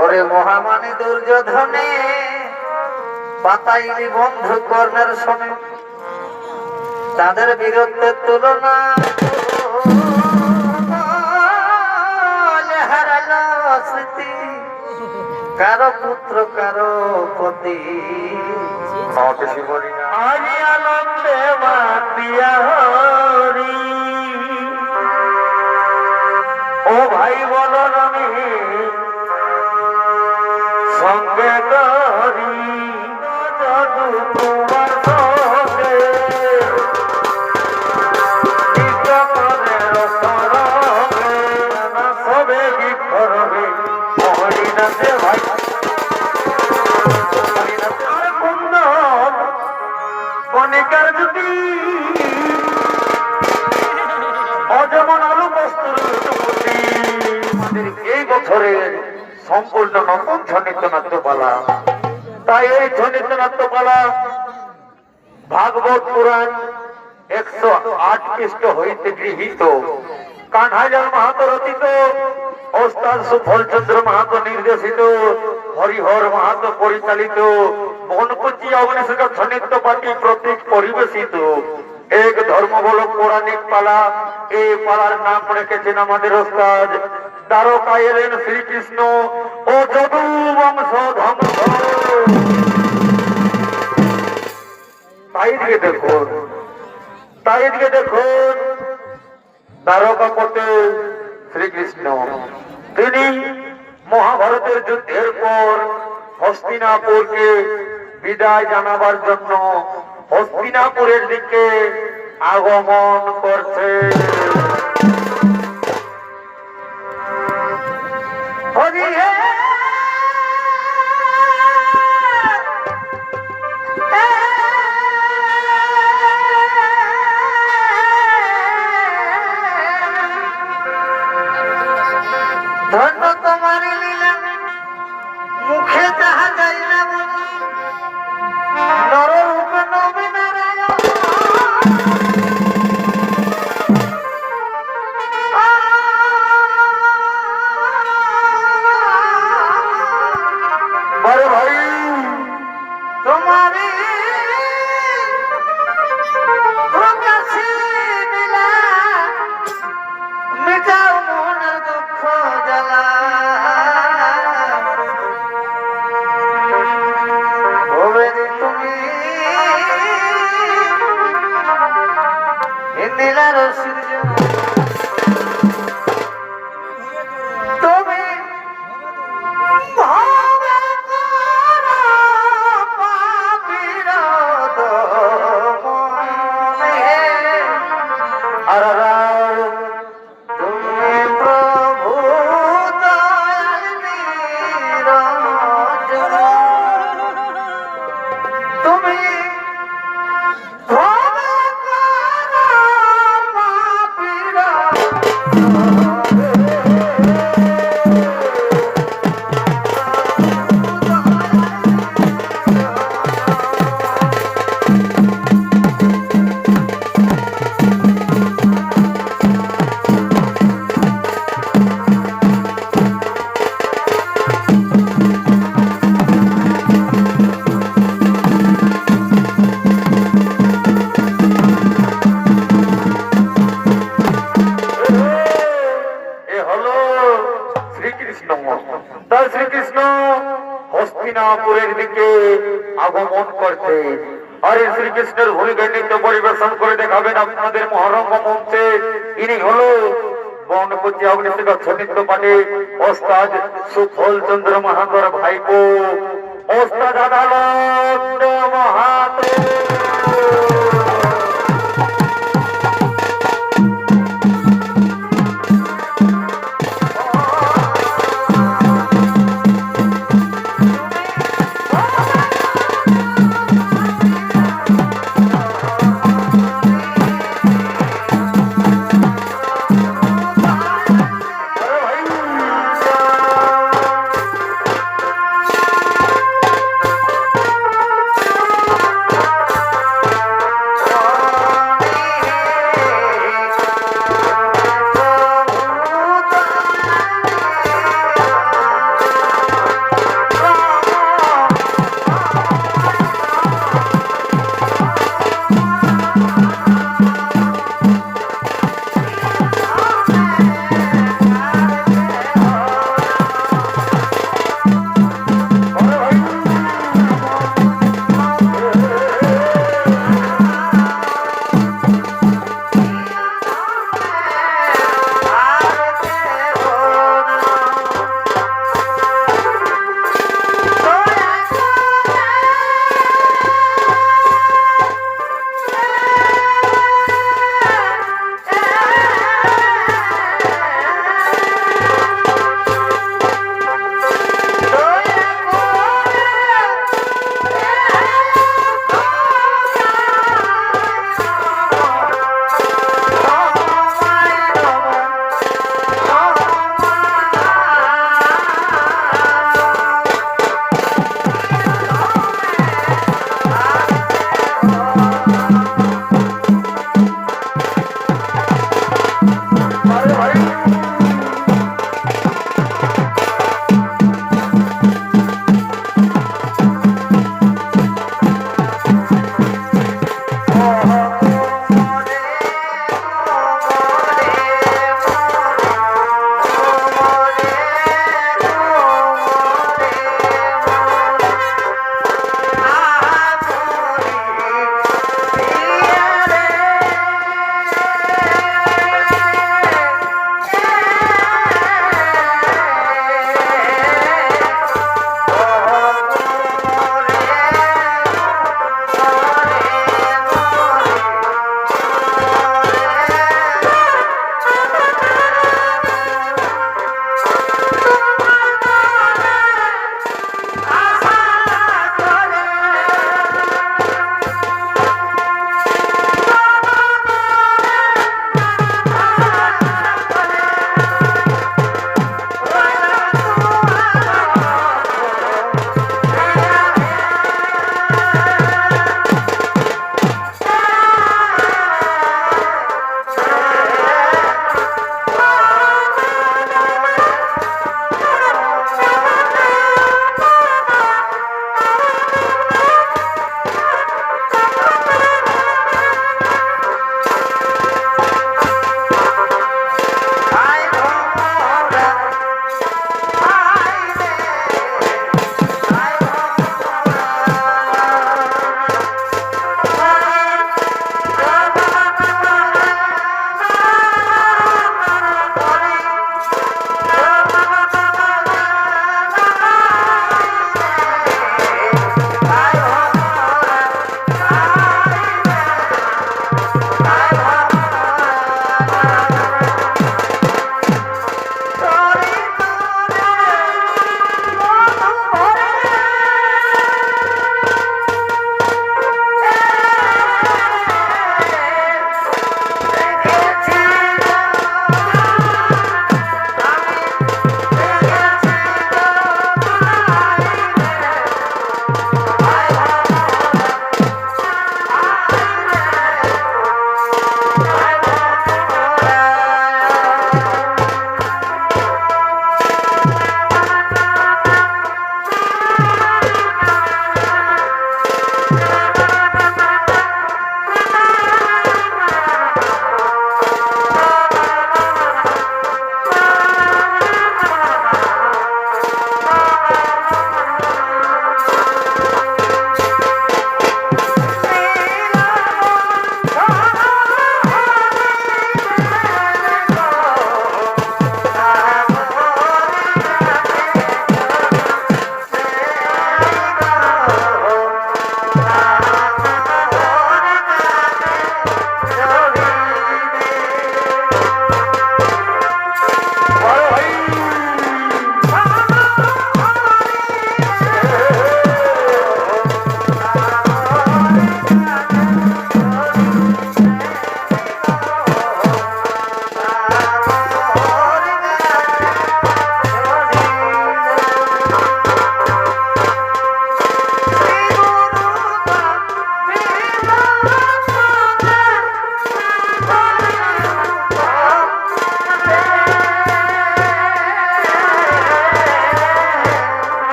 ওরে মহামানী দুর্যোধনে পাতাইলি বন্ধু কর্ণের শোনে তাদের বীরত্বের তুলনা হারালো স্মৃতি কারো পুত্র কারো পতি আমি আনন্দে মাতিয়া হরি ও ভাই বলো আমি সঙ্গে করি যদু তোমার সঙ্গে সবে কি করবে হরিনাথে ভাই কণিকার যদি অজমন আলু বস্তুর এই বছরের সম্পূর্ণ নতুন ছন্নিত নাট্যপালা তাই এই ছন্নিত নাট্যপালা ভাগবত পুরাণ 108 পৃষ্ঠ হইতে গৃহীত কানহাইলাল মাহাতো রচিত ওস্তাদ সুফলচন্দ্র মাহাতো নির্দেশিত হরিহর মাহাতো পরিচালিত বনকুচি অগ্নিশিখা ছন্নিত পাটি প্রতীক পরিবেশিত এক ধর্মবলক পৌরাণিক পালা এই পালার নাম রেখেছেন আমাদের ওস্তাদ দ্বারকা এলেন শ্রীকৃষ্ণ ও যদু বংশ ধ্বংস তাই দিকে দেখুন দ্বারকাপতে শ্রীকৃষ্ণ তিনি মহাভারতের যুদ্ধের পর হস্তিনাপুরকে বিদায় জানাবার জন্য হস্তিনাপুরের দিকে আগমন করছে ধন্য তোমার লীলা মুখে তাহা যাই না নররূপে নবী নারায়ণ বড় ভাই তোমারই প্রকাশে লীলা মিটাও মনের দুঃখ জ্বালা তুমি নীলার সূর্য তুমি হস্তিনাপুরের দিকে আগমন করছে আর শ্রীকৃষ্ণের ভূমিকা নৃত্য পরিবেশন করে দেখাবেন আপনাদের মহারঙ্গ মঞ্চে ইনি হলো বনকুচি অগ্নিশিখা ছন্নিত পাটে ওস্তাদ সুফলচন্দ্র মাহাতোর ভাইপো ওস্তাদ আদালত মাহাতো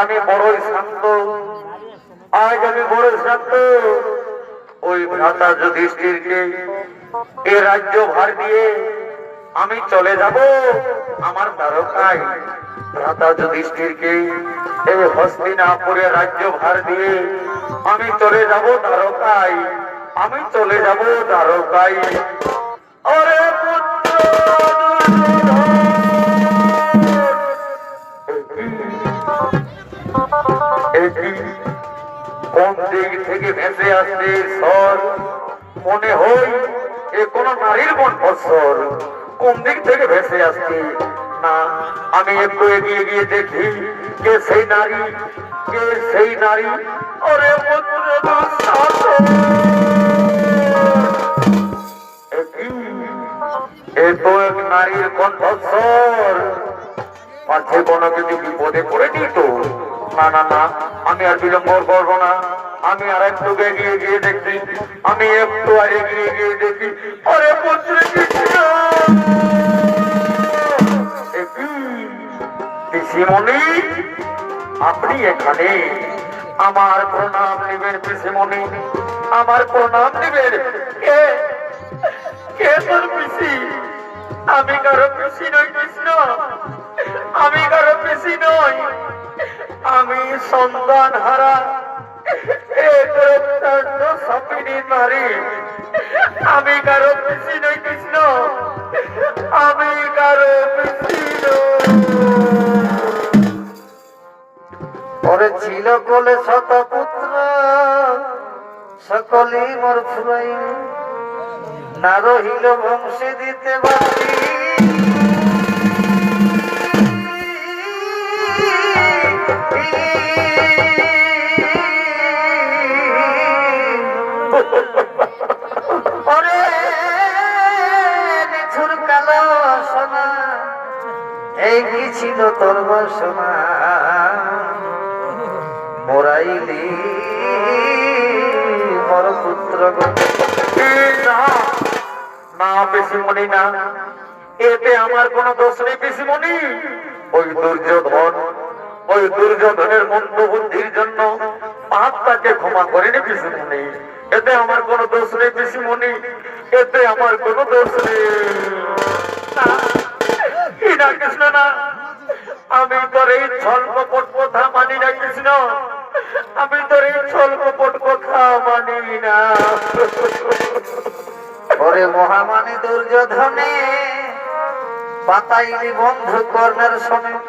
আমি বড়ই শান্ত, আজ আমি বড় শান্ত। ওই ভ্রাতা যুধিষ্ঠিরকে এ রাজ্য ভার দিয়ে আমি চলে যাব আমার দ্বারকায়। ভ্রাতা যুধিষ্ঠিরকে এই হস্তিনাপুরে রাজ্য ভার দিয়ে আমি চলে যাব দ্বারকায়, আমি চলে যাব দ্বারকায়। ওরে পুত্র কোন দিক থেকে ভেসে আসছে স্বর? মনে হয় এ কোন নারীর কণ্ঠস্বর। কোন দিক থেকে ভেসে আসছে? না, আমি একটু এগিয়ে গিয়ে দেখি কে সেই নারী, কে সেই নারী। ওরে পুত্র এ তো এক নারীর কণ্ঠস্বর। পাছে কোনো কিছু বিপদে পড়েনি তো? না না না, আমি আর বিলম্ব করবো না, আমি আর একটু এগিয়ে গিয়ে দেখি, আমি একটু আর এগিয়ে গিয়ে দেখি। আরে পুত্র পিসিমণি, আপনি এখানে? আমার প্রণাম নেবেন পিসিমণি, আমার প্রণাম নেবেন। কে কে তোর পিসি? আমি কারো পিসি নই কৃষ্ণ, আমি কারো পিসি নই। আমি সন্তান হারা সাপিনী নারী। আমি কারো পিসি নই কৃষ্ণ, আমি কারো পিসি নই। ওরে ছিল কোলে শতপুত্র, সকলেই মোর ফুরাই, না রহিল বংশে দিতে বাকি। এই কি ছিল তোর বাসনা, মোরাইলি বড় পুত্র। না পিসিমণি না, এতে আমার কোন দোষ নেই পিসিমণি। ওই দুর্যোধন, ওই দুর্যোধনের মন্দ বুদ্ধির জন্য পাপ তাকে ক্ষমা করেনি পিসিমণি। এতে আমার কোন দোষ নেই পিসিমণি, এতে আমার কোন দোষ নেই। না কৃষ্ণ না, আমি তোর এই ছল কপট কথা মানি না কৃষ্ণ, আমি তোর এই ছল কপট কথা মানি না। ওরে মহামানী দুর্যোধনে পাতাইলি বন্ধু কর্ণের সময়,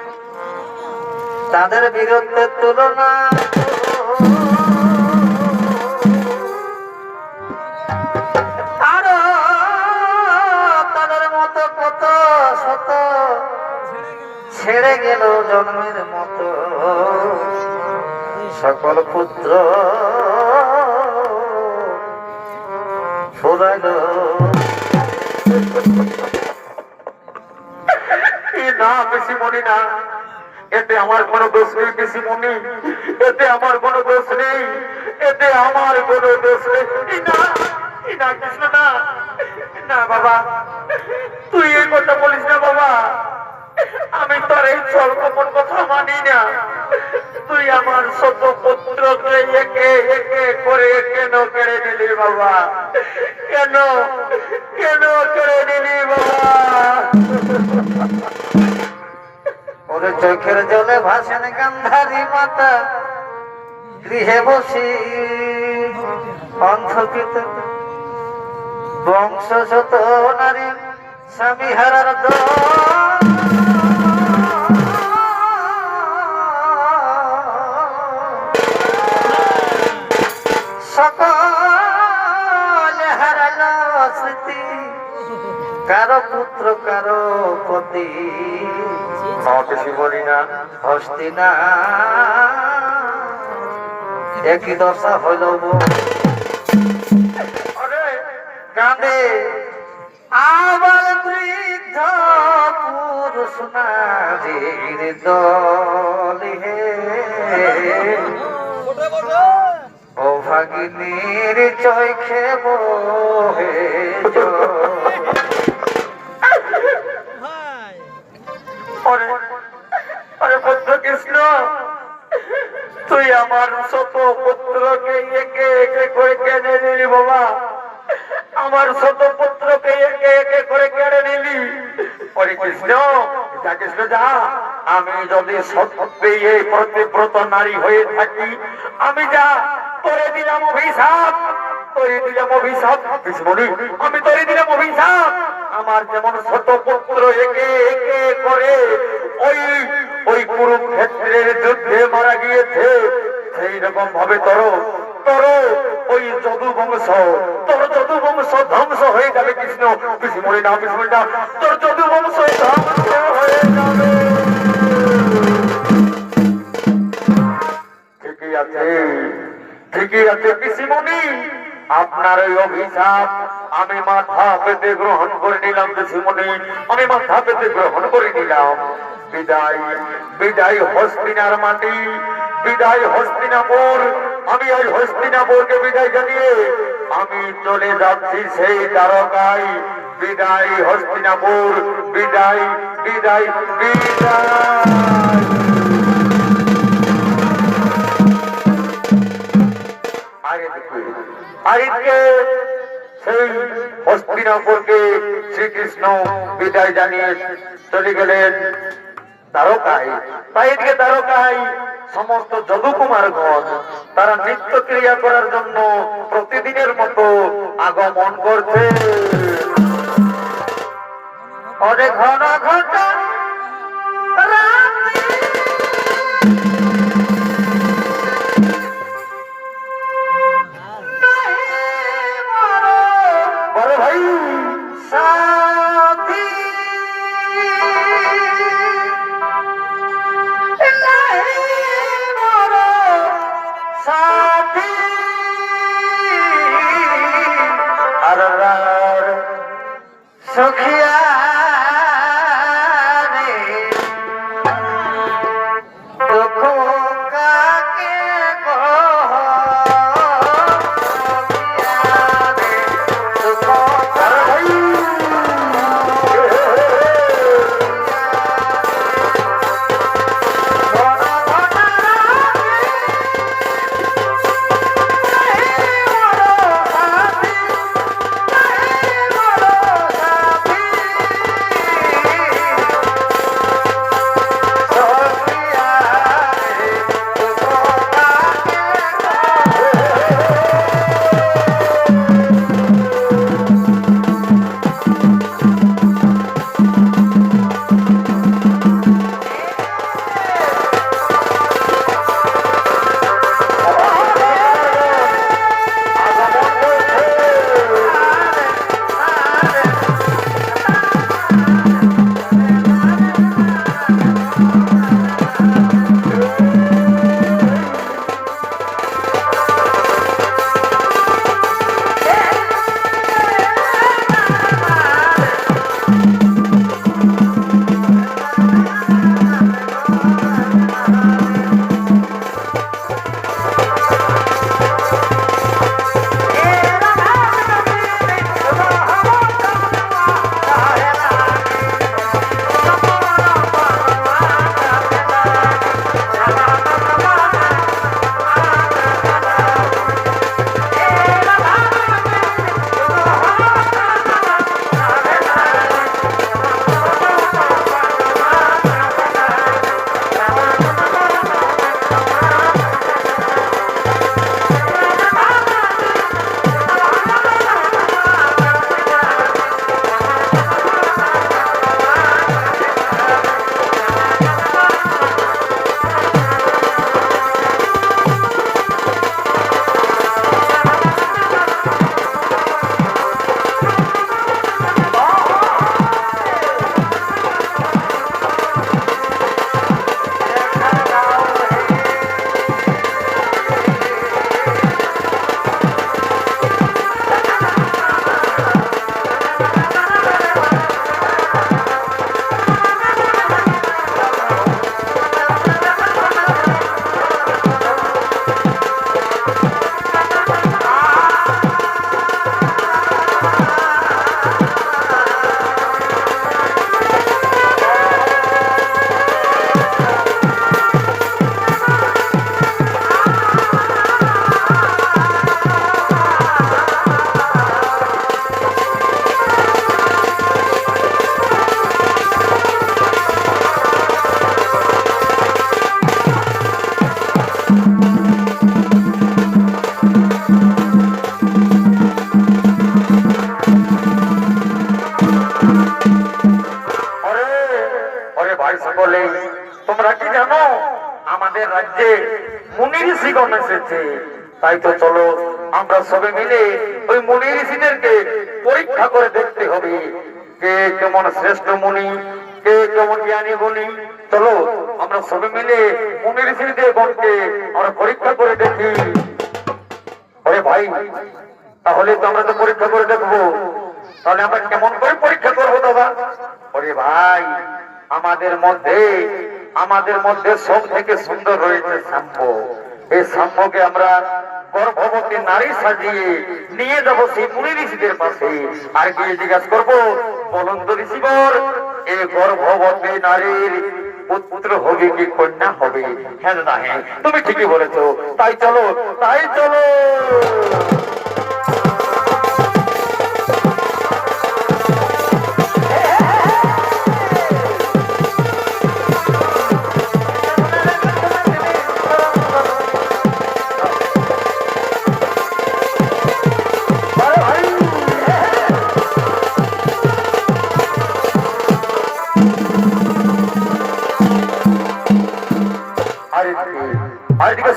তাদের বিরুদ্ধে তুলনা আরো তাদের মতো কত শত ছেড়ে গেল জন্মের মতো সকল পুত্র ফুরাইল। না পিসিমণি না, এতে আমার কোনো দোষ নেই পিসিমণি, এতে আমার কোনো দোষ নেই, এতে আমার কোনো দোষ নেই। না কৃষ্ণ না, না বাবা, তুই এই কথা বলিস না বাবা। আমি তোর এই স্বল্পপন কথা মানি না। তুই আমার শত পুত্রকে একে একে করে কেন কেড়ে নিলি বাবা? কেন কেন কেড়ে নিলি বাবা? ওরে চোখের জলে ভাসেন গান্ধারী মাতা, গৃহে বসি অন্ধকিত বংশ শত নারী স্বামী হারার সকল হারাল স্মৃতি, কারো পুত্র কারো পতি। বলি না হস্তি না, একই দশা হইল কাঁদে আবার বৃদ্ধ পুরুষ নারীর দল হে। ও ভাগিনীর চোখে বহে তুই আমার শত পুত্রকে একে একে করে কেড়ে নিলি বাবা, আমার শত পুত্রকে একে একে করে কেড়ে নিলি। হরে কৃষ্ণ, যা কৃষ্ণ যা। আমি যদি সত্যি এই প্রতিব্রত নারী হয়ে থাকি, আমি যা তোরে দিলাম অভিশাপ, তোরে দিলাম অভিশাপ কৃষ্ণনি, আমি তোরে দিলাম অভিশাপ। আমার যেমন শত পুত্র একে একে করে ওই ওই কুরুক্ষেত্রের যুদ্ধে মারা গিয়েছে, সেই রকম ভাবে তোর ওই যদু বংশ, তোর যদু বংশ ধ্বংস হয়ে যাবে কৃষ্ণ। কৃষ্ণমণি না, কৃষ্ণমণি না, তোর যদু বংশ ধ্বংস হয়ে যাবে। ঠিকই আছে, ঠিকই আছে কৃষ্ণমণি, আপনার ওই অভিশাপ আমি মাথা পেতে গ্রহণ করে নিলাম কৃষ্ণমণি, আমি মাথা পেতে গ্রহণ করে নিলাম। বিদায়, বিদায় হস্তিনার মাটি, বিদায় হস্তিনাপুর। আমি ওই হস্তিনাপুরকে বিদায় জানিয়ে আমি চলে যাচ্ছি সেই দ্বারকায়। বিদায় হস্তিনাপুর, বিদায়, বিদায়, বিদায়। আজকে সেই হস্তিনাপুরকে শ্রীকৃষ্ণ বিদায় জানিয়ে চলে গেলেন দ্বারকায়। তাই এদিকে দ্বারকায় সমস্ত যদুকুমারগণ তারা নিত্য ক্রিয়া করার জন্য প্রতিদিনের মতো আগমন করছে। অনেক ঘন ঘন্টা বড় ভাই সাথী সাথী আর সখিয়া ঋষিগণ এসেছে, তাই তো চলো আমরা সবে মিলে ওই মুনি ঋষিদেরকে পরীক্ষা করে দেখতে হবে কে কেমন শ্রেষ্ঠ মুনি, কে কেমন জ্ঞানী গুণী। চলো আমরা সবে মিলে মুনি ঋষিদের গণকে আমরা পরীক্ষা করে দেখি। ওরে ভাই, তাহলে তো আমরা তো পরীক্ষা করে দেখবো, তাহলে আমরা কেমন করে পরীক্ষা করবো দাদা? ওরে ভাই, আমাদের মধ্যে সব থেকে সুন্দর রয়েছে সাম্য। এই সাম্যকে আমরা গর্ভবতী নারী সাজিয়ে নিয়ে যাবো সেই মুনি ঋষিদের পাশে, আর গিয়ে জিজ্ঞাসা করবো, বলুন তো ঋষিবর, এই গর্ভবতী নারীর পুত্র হবে কি কন্যা হবে? হ্যাঁ দাদা, হ্যাঁ তুমি ঠিকই বলেছো, তাই চলো।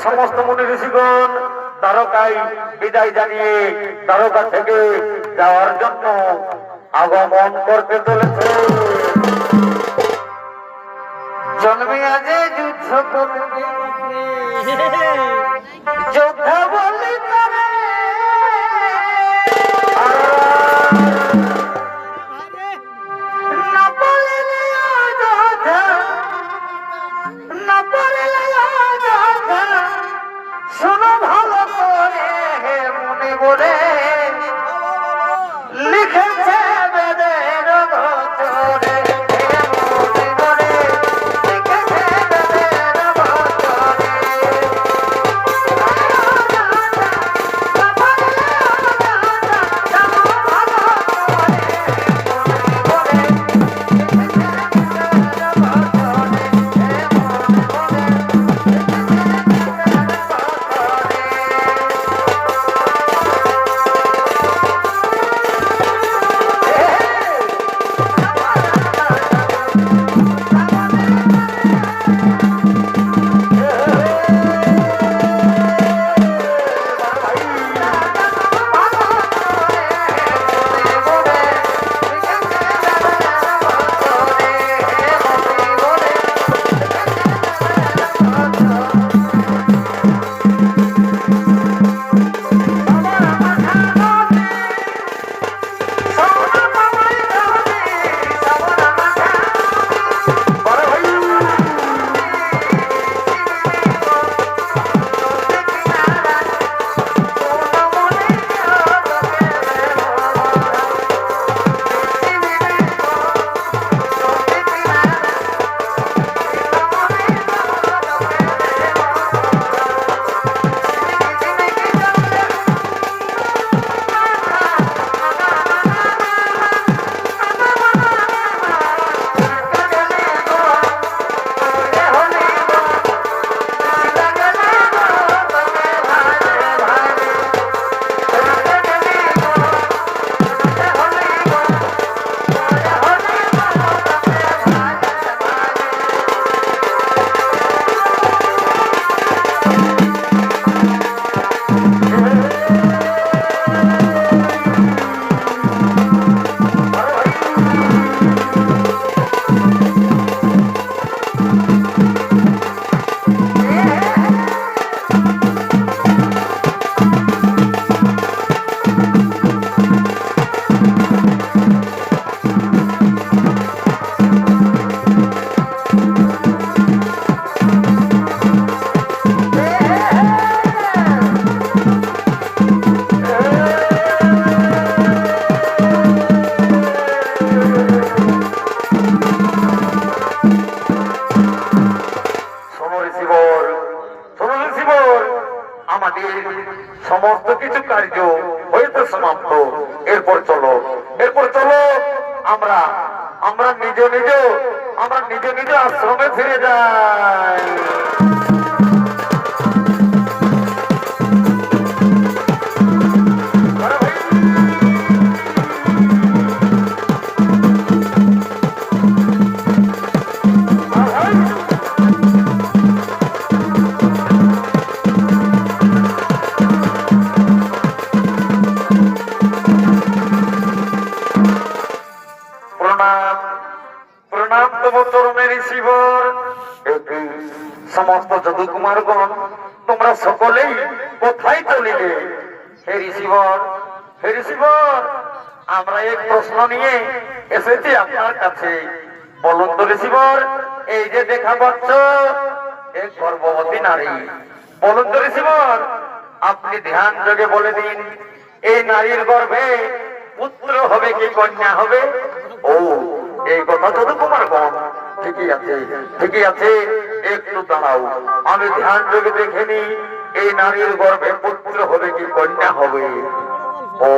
সমস্ত মুনি ঋষিগণ দ্বারকায় বিদায় জানিয়ে দ্বারকা থেকে যাওয়ার জন্য আগমন করতে চলেছে। জন্মিয়া যে যুদ্ধ করবে, যোদ্ধা বলি তারে, না বলিলে যোদ্ধা, না বলিলে যোদ্ধা, শোনো ভালো করে হে মুনি বলে লিখেছে বেদের বচনে। সমস্ত কিছু কার্য হয়তো সমাপ্ত। এরপর চলো আমরা নিজ নিজ আশ্রমে ফিরে যাই। সাধু কুমারগণ তোমরা সকলেই কোথায় চলিলে? হে ঋষিবর, হে ঋষিবর, আমরা এক প্রশ্ন নিয়ে এসেছি আপনার কাছে। বলুন তো ঋষিবর, এই যে দেখা পাচ্ছ এক গর্ভবতী নারী, বলুন তো ঋষিবর, আপনি ধ্যান যোগে বলে দিন এই নারীর গর্ভে পুত্র হবে কি কন্যা হবে? ও এই কথা তো কুমারগণ ঠিকই আছে, ঠিকই আছে, একটু দাঁড়াও, আমি ধ্যান যোগে দেখে নি এই নারীর গর্ভে পুত্র হবে কি কন্যা হবে। ও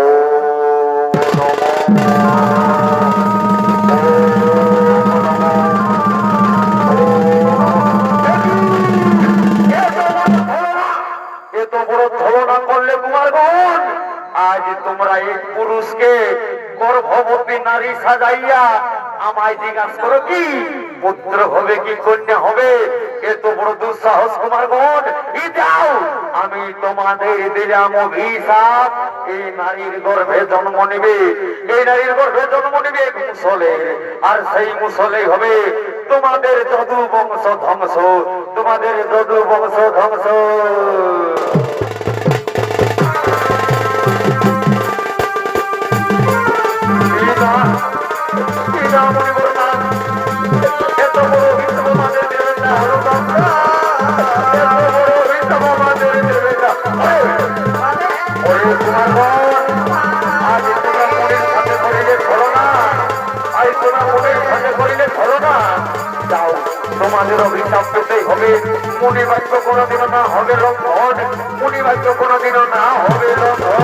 এত বড় ছলনা করলে কুমারগণ, আজ তোমরা এক পুরুষকে গর্ভবতী নারী সাজাইয়া আমায় জিজ্ঞাসা করো কি পুত্র হবে কি কন্যা হবে? এত বড় দুঃসাহস কুমারগণ! যাও, আমি তোমাদের দিলাম অভিশাপ, এই নারীর গর্ভে জন্ম নেবে, এই নারীর গর্ভে জন্ম নেবে মুসলে, আর সেই মুসলে হবে তোমাদের যদু বংশ ধ্বংস, তোমাদের যদু বংশ ধ্বংস। তোমাদের অভিশাপ পেতেই হবে। মুনি বাক্য কোনোদিনও না হবে লঙ্ঘন, মুনি বাক্য কোনোদিনও না হবে লঙ্ঘন।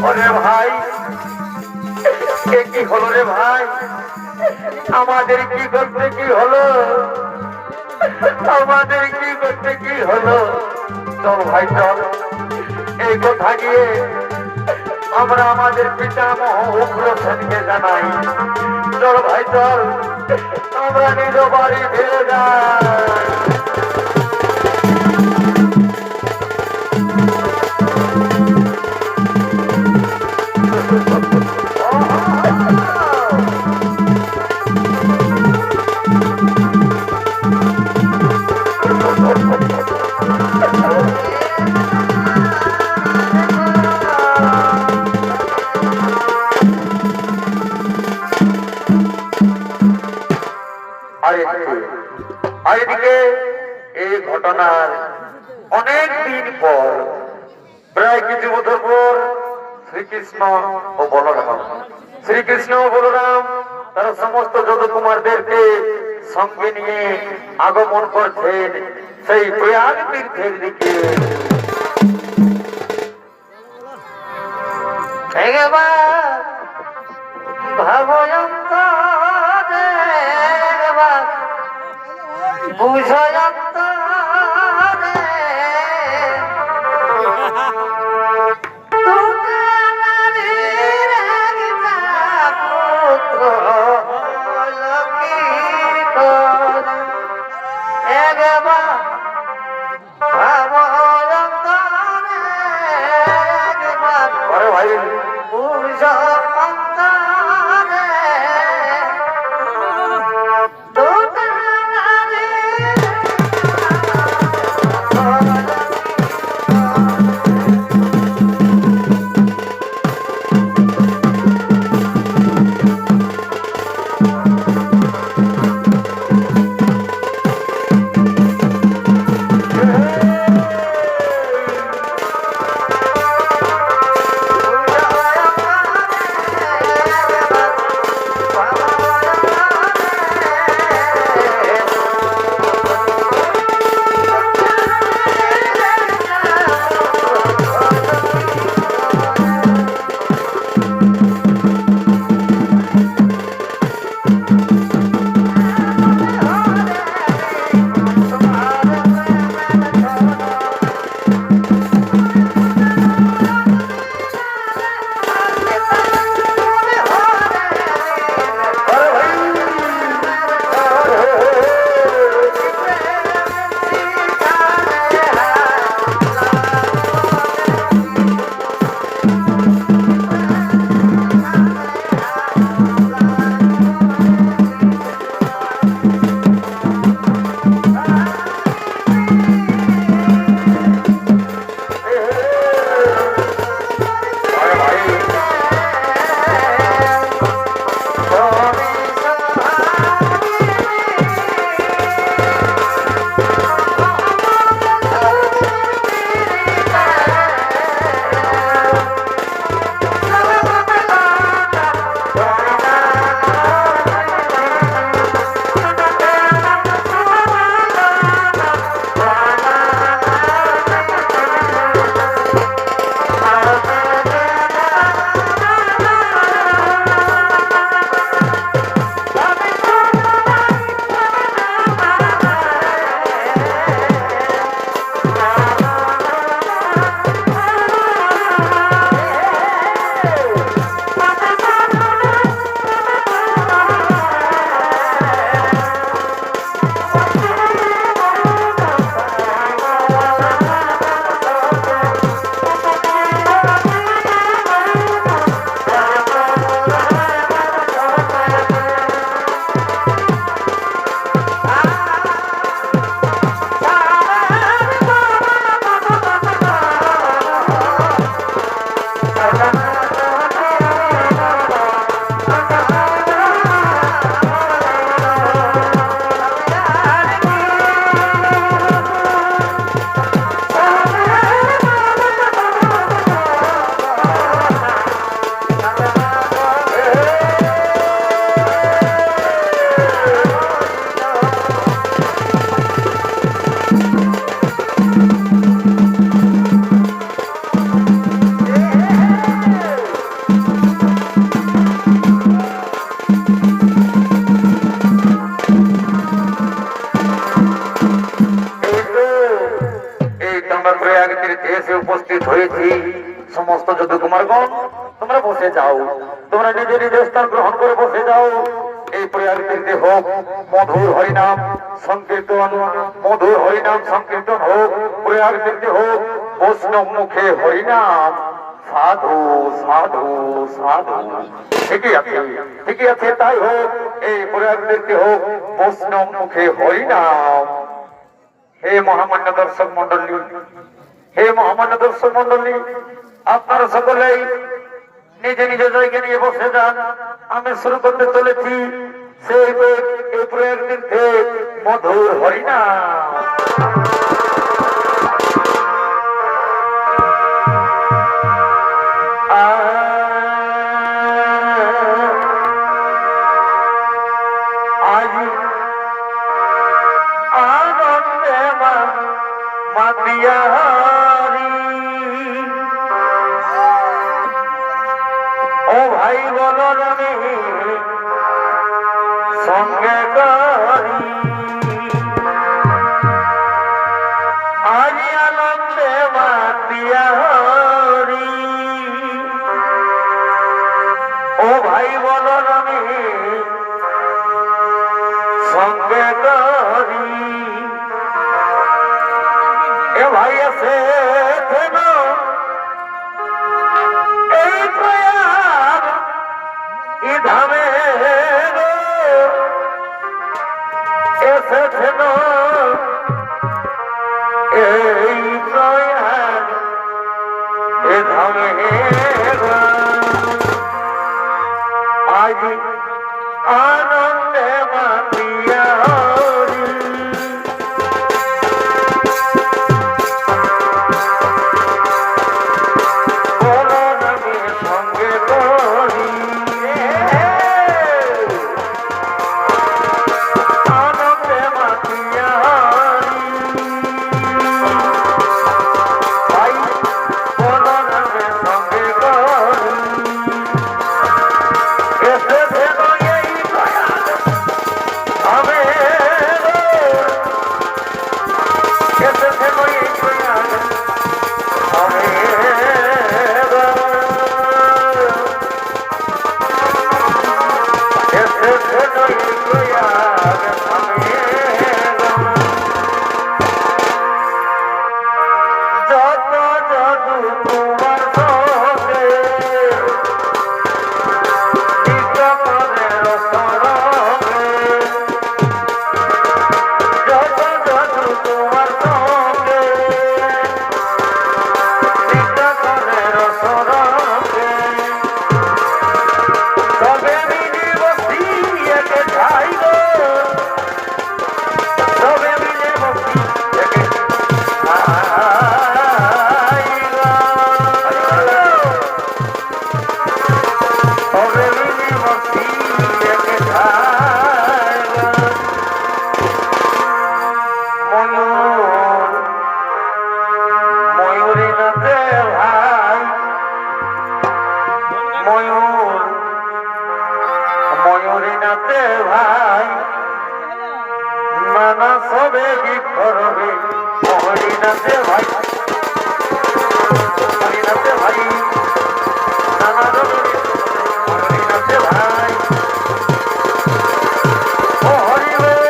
ওরে ভাই, কি হলো রে ভাই, আমাদের কি করতে কি হলো, আমাদের কি করতে কি হলো? চল ভাই চল, এই কথা গিয়ে আমরা আমাদের পিতামহ উগ্রসেনকে জানাই। চল ভাই চল, আমরা নিজ বাড়ি ফিরে যাই। আর এদিকে এই ঘটনার অনেক দিন পর, প্রায় কিছু বছর পর, শ্রীকৃষ্ণ ও বলরাম, শ্রীকৃষ্ণ ও বলরাম তারা সমস্ত যদুকুমারদেরকে সঙ্গে নিয়ে আগমন করছেন সেই প্রয়াগ তীর্থের দিকে। বুঝয়ন্ত ভাই এসে উপস্থিত হয়েছি। সমস্ত যদু কুমারগণ তোমরা বসে যাও, তোমরা নিজে নিজে স্থান গ্রহণ করে বসে যাও। এই প্রয়াগ তীর্থে হোক মধুর হরিনাম সংকীর্তন, মধুর হরিনাম সংকীর্তন হোক, প্রয়াগ তীর্থে হোক বৈষ্ণব মুখে হরিনাম সাধু সাধু সাধু। ঠিকই আছে, ঠিকই আছে, তাই হোক। এই প্রয়াগ তীর্থে হোক বৈষ্ণব মুখে হরিনাম। হে মহামান্য দর্শক মন্ডলী, হে মহামান্য দর্শক মন্ডলী, আপনারা সকলেই নিজে নিজে জায়গা নিয়ে বসে যান। আমি শুরু করতে চলেছি সেই এই প্রয়াগ তীর্থে মধুর হরিনাম। ও ভাই বলো আমি সঙ্গে করি, আজ আনন্দে মাতিয়া হরি। ও ভাই বলো আমি সঙ্গে করি, এ ভাই আছে এই প্রয়াগ ই ধামে এসেছেন, এই প্রয়াগ এ ধামে আজ আনন্দে মাতিয়া হরি। ময়ূরীনাথে ভাই নানা সবে বিক্ষরবে, ময়ূরীনাথে ভাই, ময়ূরীনাথে ভাই নানা রবে, ময়ূরীনাথে ভাই ও হরি হরি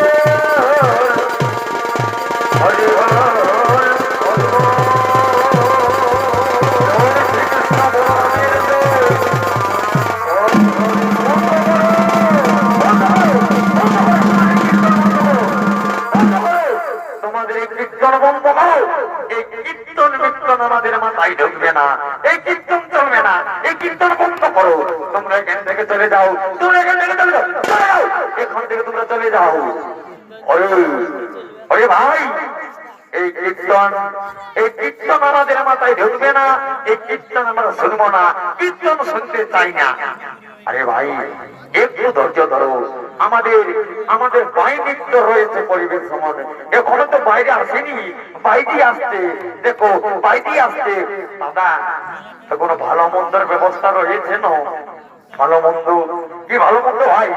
আমাদের মাথায় ঢুকবে না, এই কীর্তন চলবে না, এই কীর্তন বন্ধ করো। তোমরা এখান থেকে চলে যাও, তোমরা এখান থেকে চলে যাও, চলে যাও, এখান থেকে তোমরা চলে যাও। ওরে ভাই, এই কীর্তন আমাদের মাথায় ঢুকবে না, এই কীর্তন আমরা শুনবো না, কীর্তন শুনতে চাই না। আরে ভাই একটু ধৈর্য ধরো, আমাদের বাইনিত্য রয়েছে পরিবেশ সমাজে, এখনো তো বাইরে আসেনি, বাইরে আসছে, দেখো বাইরে আসছে। দাদা তো কোনো ভালো মন্দের ব্যবস্থা রয়েছে না? ভালো মন্দ কি ভালো মন্দ ভাই?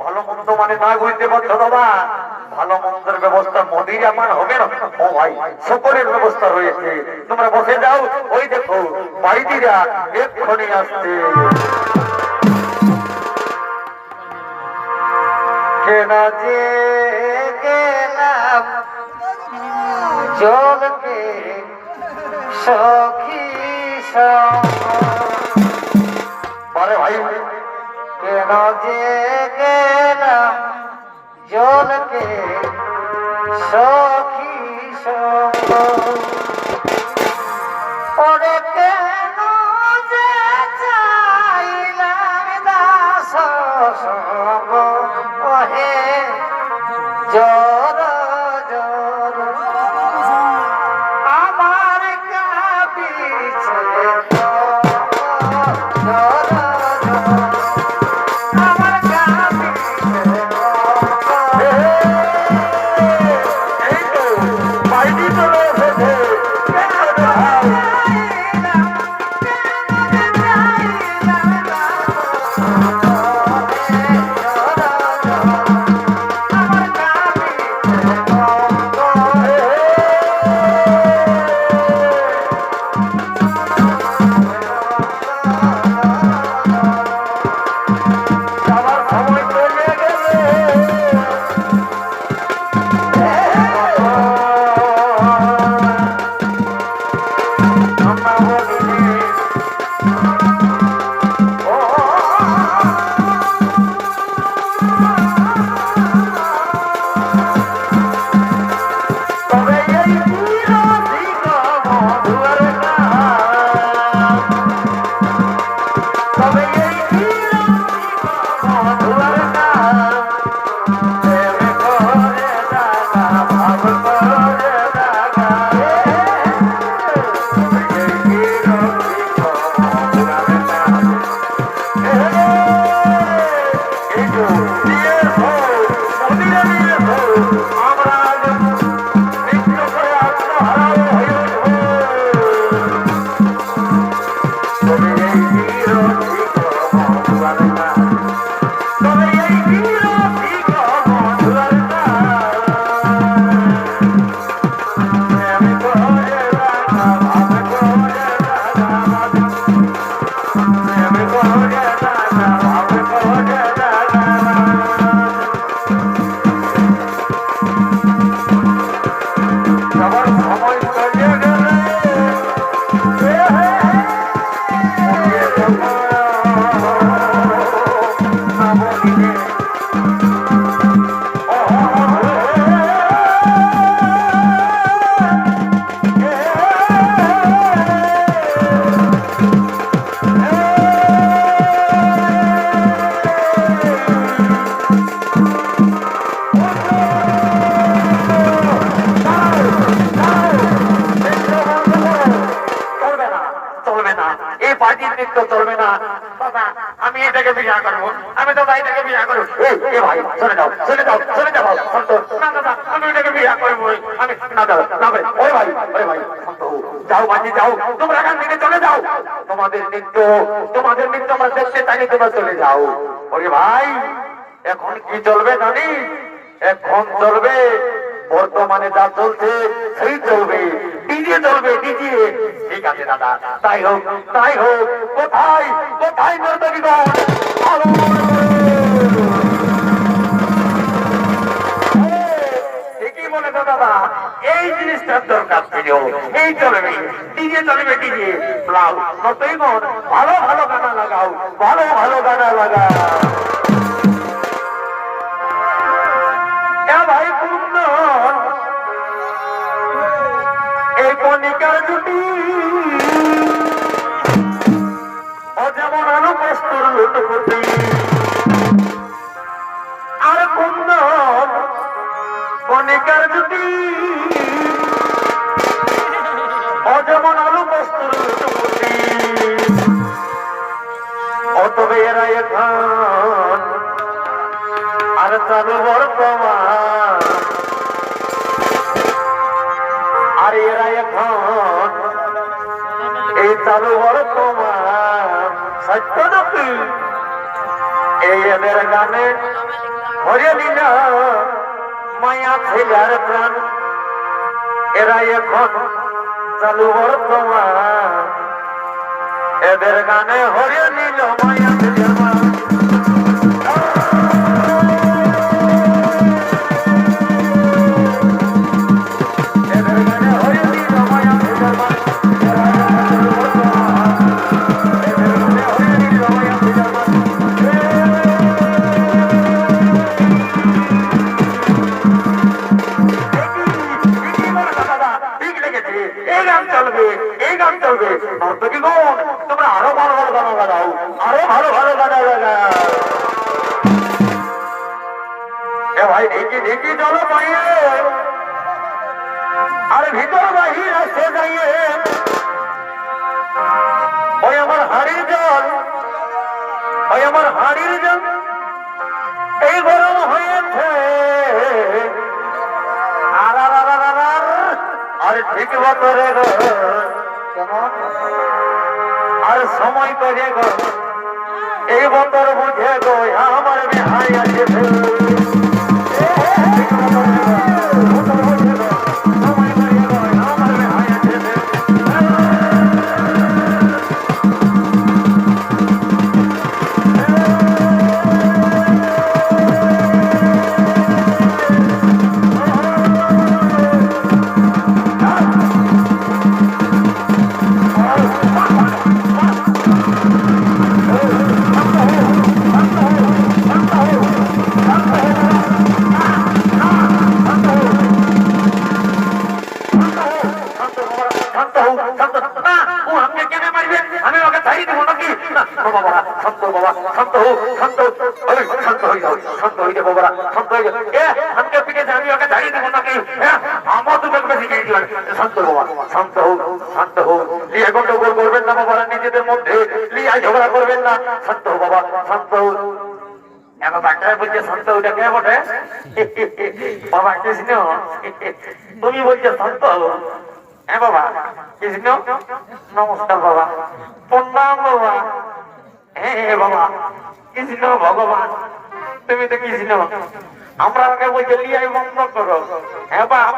ভালো মন্দ মানে না বুঝতে পারছো দাদা? ভালো মন্দের ব্যবস্থা মোদির আমার হবে না। ও ভাই সকলের ব্যবস্থা রয়েছে, তোমরা বসে যাও। ওই দেখো বাইদিরা এক্ষুনি আসছে। কেন যে গেলাম জলকে সখী পরে ভাই কেন যে গেলাম জলকে সখী পরে কেন যে চাইলাম দাস হে জর জর আমার কাপিছে চলবে না বাবা, আমি এটাকে বিয়া করবো, আমি তো ভাইটাকে বিয়া করবো। ভাই চলে যাও, চলে যাও, চলে যাও। না দাদা, আমি এটাকে বিয়া করবো। আমি না দাদা, না ভাই, ওরে ভাই, ওরে ভাই, যাও বাজি যাও, তোমরা এখান থেকে চলে যাও। তোমাদের নৃত্য আমরা দেখতে চাইনি, তোমরা চলে যাও। ওরে ভাই, এখন কি চলবে জানি? এখন চলবে বর্তমানে যা চলছে সেই চলবে, ডিজে চলবে, ডিজে। ঠিক আছে দাদা, তাই হোক, তাই হোক। কোথায় কোথায় নর্তকীগণ? ঠিকই বলেছো দাদা, এই জিনিসটার দরকার ছিল। এই চলবে, ডিজে চলবে, ডিজে। নর্তকীগণ ভালো ভালো গানা লাগাও, ভালো ভালো গানা লাগাও। ভাই কুন্দন, এই কণিকার জুটি ও যেমন আলো কষ্টর লুটপুটি। আর কুন্দন কণিকার জুটি ও যেমন আলো কষ্টর লুটপুটি। ও তবে এরা এখন আর চালু বর্তমান, আর এরা এখন এই চালু বর্তমান। সত্য নাকি? এই এদের গানে ভরে দিল মায়া ছেলের প্রাণ এরা এখন চালু বর্তমান এদের গানে হরে নিল মায়া ছেলের মা তোমরা আরো ভালো ভালো গান বাজাও আরো ভালো ভালো গান বাজাও এ ভাই ঢেকে ঢেকে চলো পাইয়ে আরে ভিতর বাহির আসতে যাইয়ে ওই আমার হাড়ির জল ওই আমার হাড়ির জল এই গরম হয়েছে আরে ঠিক মতো রে গো কেমন আর সময় করে গো এই বন্দর বুঝে গো আমার বেহাই আছে নিজেদের মধ্যে ঝগড়া করবেন না শান্ত বাবা শান্ত বলছে শান্ত ওটা কে বটে বাবা কৃষ্ণ তুমি বলছো শান্ত হ্যাঁ বাবা কৃষ্ণ নমস্কার বাবা প্রণাম বাবা হ্যাঁ বাবা কৃষ্ণ ভগবান তুমি তো কৃষ্ণ আমরা আগে বলছে লিয়াই বন্ধ করো হ্যাঁ বাপ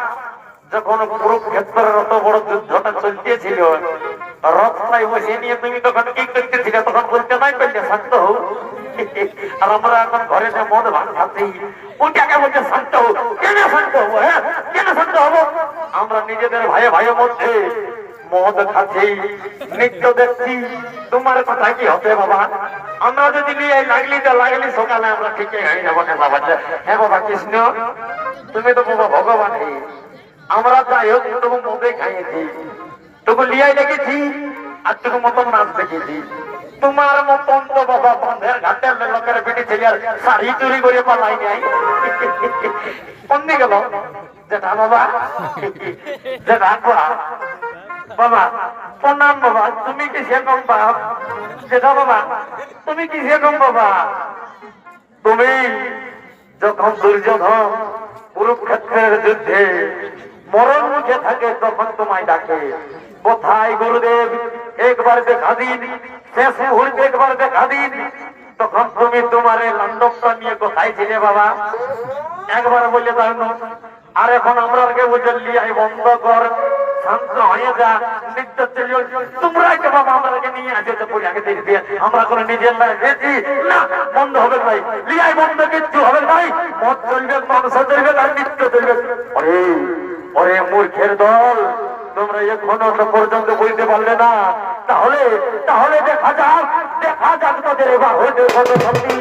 যখন কুরুক্ষেত্রের অত বড় যুদ্ধটা চলতেছিল রথটাই বসে নিয়ে তুমি তখন কি করতেছিলে তখন বলতে নাই করলে শান্ত হও আর আমরা এখন ঘরে যে মদ ভাঙ খাচ্ছি ওইটাকে বলছে শান্ত হও কেন শান্ত হবো হ্যাঁ কেন শান্ত হবো আমরা নিজেদের ভাই ভাইয়ের মধ্যে মদ খাচ্ছি নৃত্য দেখছি তোমার কথা কি হবে বাবা আমরা যদি নিয়ে লাগলি তো লাগলি সকালে আমরা ঠিকই হয়ে যাবো না বাবা হ্যাঁ বাবা কৃষ্ণ তুমি তো বাবা ভগবান আমরা যাই হোক তবু মদে খাইয়েছি তবু লিয়াই দেখেছি আর তবু মতন নাচ দেখেছি তোমার মতন তো বাবা বন্ধের ঘাটের লোকের বেটি ছেলে আর শাড়ি চুরি করে পালাই নাই কোন দিকে গেল যেটা বাবা যেটা বাবা প্রণাম বাবা তুমি কি সেরকম বাপ যেটা বাবা তুমি কি সেরকম বাবা তুমি যখন দুর্যোধন কুরুক্ষেত্রের যুদ্ধে মরণ মুখে থাকে তখন তোমায় ডাকে কোথায় গুরুদেব একবার দেখা দিন শেষ মুহূর্তে একবার দেখা দিন তখন তুমি তোমার লান্ডবটা নিয়ে কোথায় ছিলে বাবা একবার বলে দাও না আর এখন আমরা আগে বলছি লিয়াই বন্ধ কর শান্ত হয়ে যা নৃত্য চলে তোমরাই তো বাবা আমাদেরকে নিয়ে আসে তো পড়িয়াকে দেখবে আমরা কোনো নিজের বেশি না বন্ধ হবে ভাই লিয়াই বন্ধ কিচ্ছু হবে ভাই মদ চলবে মাংস চলবে আর নৃত্য চলবে ওরে ওরে মূর্খের দল তোমরা এখনো পর্যন্ত বলতে পারলে না তাহলে তাহলে দেখা যাক তাদের এবার হইতে কত শক্তি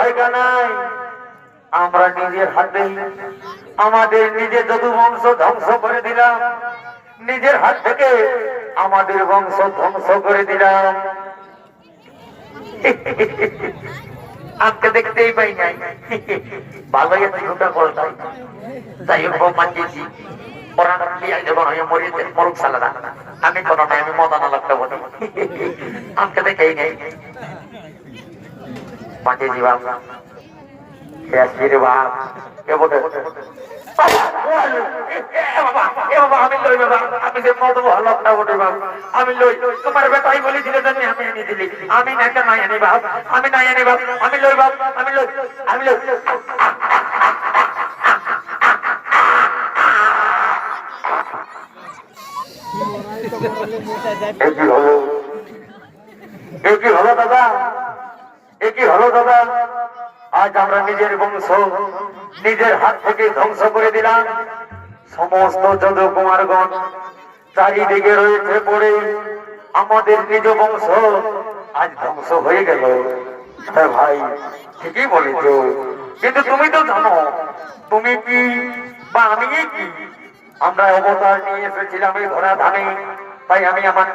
জায়গা নাই। আমরা নিজের হাতে আমাদের নিজের যদু বংশ ধ্বংস করে দিলাম, নিজের হাত থেকে আমাদের বংশ ধ্বংস করে দিলাম। আমাকে দেখতেই পাই নাই, ভালোই দুটা কলটাই। যাই হোক মানছি আমি কোনো নাই, আমি মদানা লাগতে বলি। আমাকে দেখেই নেই মাঝেজি বাবা বাপ আমি লই তোমার বেটাই বলেছিল আমি এনে দিলি, আমি একটা নাই আনি বাপ, আমি নাই আনি বাপ, আমি লই বাপ, আমি লই, আমি লই। কি হলো দাদা, কি হলো দাদা? আজ আমরা নিজের বংশ নিজের হাত থেকে ধ্বংস করে দিলাম। সমস্ত যদু কুমারগণ চারিদিকে রয়েছে পড়ে, আমাদের নিজ বংশ আজ ধ্বংস হয়ে গেল। হ্যাঁ ভাই, ঠিকই বলেছ, কিন্তু তুমি তো জানো তুমি কি বা আমি কি? আমরা অবতার নিয়ে এসেছিলাম এই ধরা ধামে, তাই আমি আমার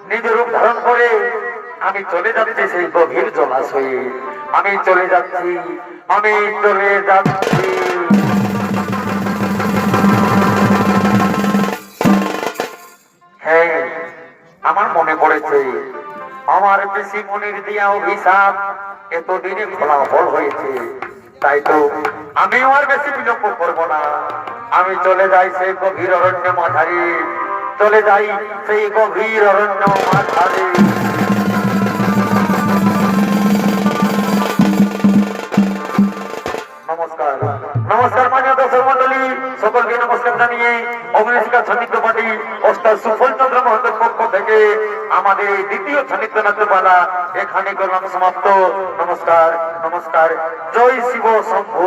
নিজ রূপ ধারণ করে আমি চলে যাচ্ছি সেই গভীর জলাশয়ে। আমি চলে যাচ্ছি, আমি চলে যাচ্ছি। হ্যাঁ, আমার মনে পড়েছে আমার পিসি মনির দিয়া অভিশাপ এতদিনে ফলাফল হয়েছে। তাই তো আমিও আর বেশি বিলম্ব করবো না, আমি চলে যাই সেই গভীর অরণ্য মাঝারি, চলে যাই সেই গভীর অরণ্য মাঝারি। নমস্কার, নমস্কার মাননীয় দর্শক মন্ডলী, সকলকে নমস্কার জানিয়ে অগ্নিশিখা সান্নিধ্য পার্টি ওস্তাদ সুফল চন্দ্র মহাতের পক্ষ থেকে আমাদের দ্বিতীয় সান্নিধ্য নাট্যপালা এখানে করলাম সমাপ্ত। নমস্কার, নমস্কার। জয় শিব শম্ভু।